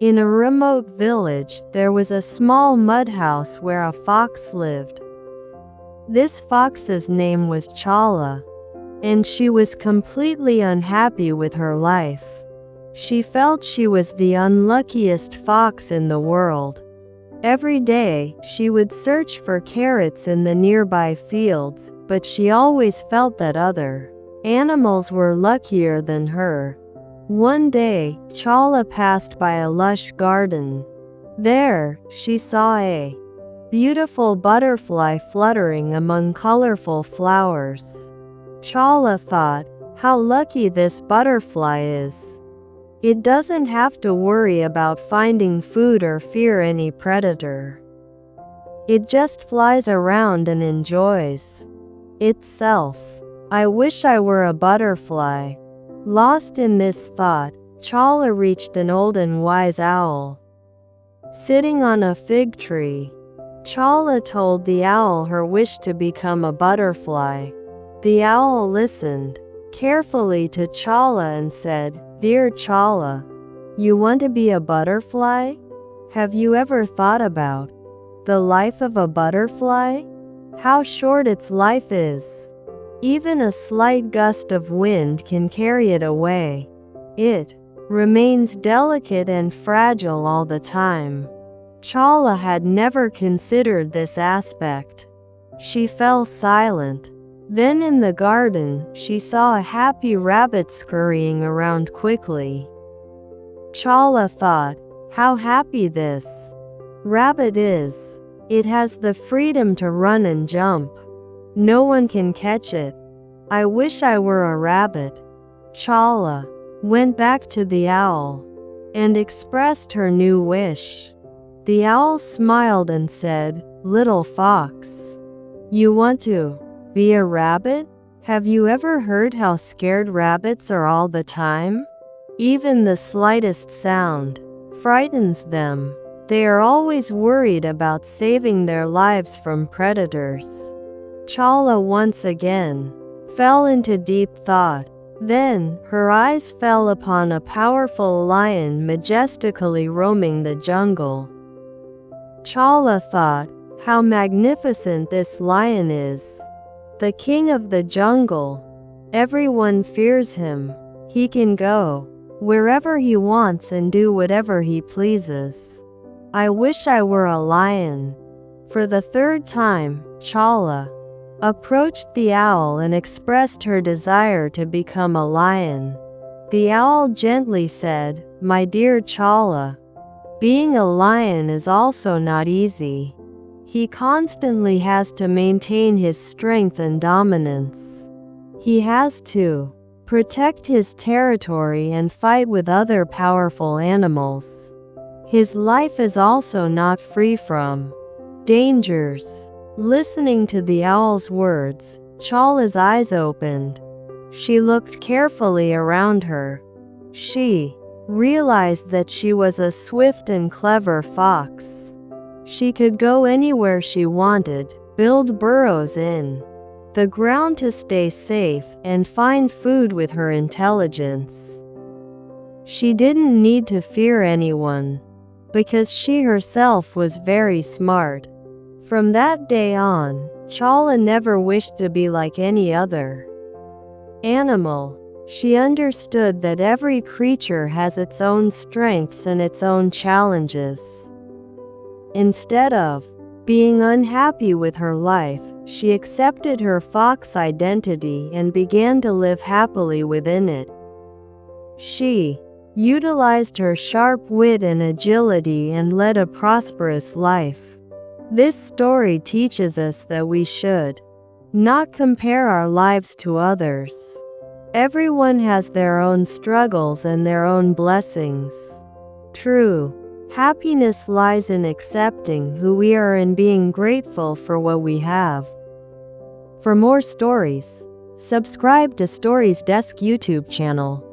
In a remote village, there was a small mud house where a fox lived. This fox's name was Chala, and she was completely unhappy with her life. She felt she was the unluckiest fox in the world. Every day, she would search for carrots in the nearby fields, but she always felt that other animals were luckier than her. One day, Chala passed by a lush garden. There, she saw a beautiful butterfly fluttering among colorful flowers. Chala thought, how lucky this butterfly is. It doesn't have to worry about finding food or fear any predator. It just flies around and enjoys itself. I wish I were a butterfly. Lost in this thought, Chala reached an old and wise owl sitting on a fig tree. Chala told the owl her wish to become a butterfly. The owl listened carefully to Chala and said, "Dear Chala, you want to be a butterfly? Have you ever thought about the life of a butterfly? How short its life is. Even a slight gust of wind can carry it away. It remains delicate and fragile all the time." Chala had never considered this aspect. She fell silent. Then in the garden, she saw a happy rabbit scurrying around quickly. Chala thought, how happy this rabbit is. It has the freedom to run and jump. No one can catch it. I wish I were a rabbit. Chala went back to the owl and expressed her new wish. The owl smiled and said, "Little fox, you want to be a rabbit? Have you ever heard how scared rabbits are all the time? Even the slightest sound frightens them. They are always worried about saving their lives from predators." Chala once again fell into deep thought. Then, her eyes fell upon a powerful lion majestically roaming the jungle. Chala thought, how magnificent this lion is. The king of the jungle. Everyone fears him. He can go wherever he wants and do whatever he pleases. I wish I were a lion. For the third time, Chala approached the owl and expressed her desire to become a lion. The owl gently said, "My dear Chala, being a lion is also not easy. He constantly has to maintain his strength and dominance. He has to protect his territory and fight with other powerful animals. His life is also not free from dangers." Listening to the owl's words, Chala's eyes opened. She looked carefully around her. She realized that she was a swift and clever fox. She could go anywhere she wanted, build burrows in the ground to stay safe, and find food with her intelligence. She didn't need to fear anyone, because she herself was very smart. From that day on, Chala never wished to be like any other animal. She understood that every creature has its own strengths and its own challenges. Instead of being unhappy with her life, she accepted her fox identity and began to live happily within it. She utilized her sharp wit and agility and led a prosperous life. This story teaches us that we should not compare our lives to others. Everyone has their own struggles and their own blessings. True happiness lies in accepting who we are and being grateful for what we have. For more stories, subscribe to Stories Desk YouTube channel.